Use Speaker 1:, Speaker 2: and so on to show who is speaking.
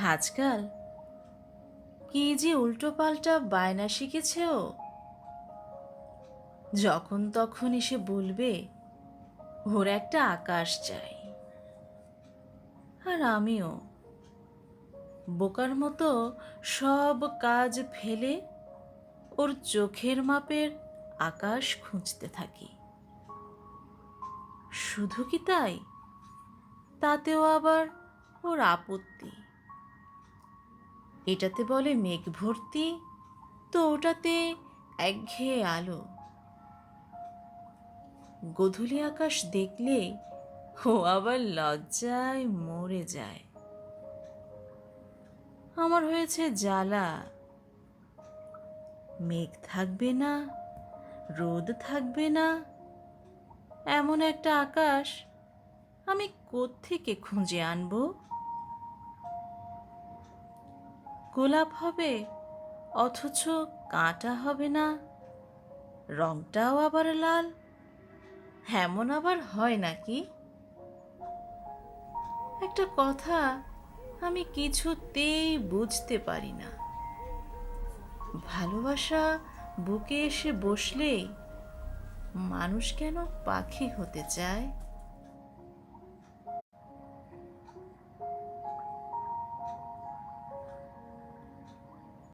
Speaker 1: আজকাল কি যে উল্টোপাল্টা বায়না শিখেছে ও। যখন তখন এসে বলবে ওর একটা আকাশ চাই। আর আমিও বোকার মতো সব কাজ ফেলে ওর চোখের মাপের আকাশ খুঁজতে থাকি। শুধু কি তাই, তাতেও আবার ওর আপত্তি। এটাতে বলে মেঘ ভর্তি, তো ওটাতে একঘেয়ে আলো। গোধূলি আকাশ দেখলে ও আবার লজ্জায় মরে যায়। আমার হয়েছে জ্বালা। মেঘ থাকবে না, রোদ থাকবে না, এমন একটা আকাশ আমি কোত্থেকে খুঁজে আনবো? গোলাপ হবে অথচ কাঁটা হবে না, রংটাও আবার লাল। এমন আবার হয় নাকি? একটা কথা আমি কিছুতেই বুঝতে পারি না। ভালোবাসা বুকে এসে বসলেই মানুষ কেন পাখি হতে চায়?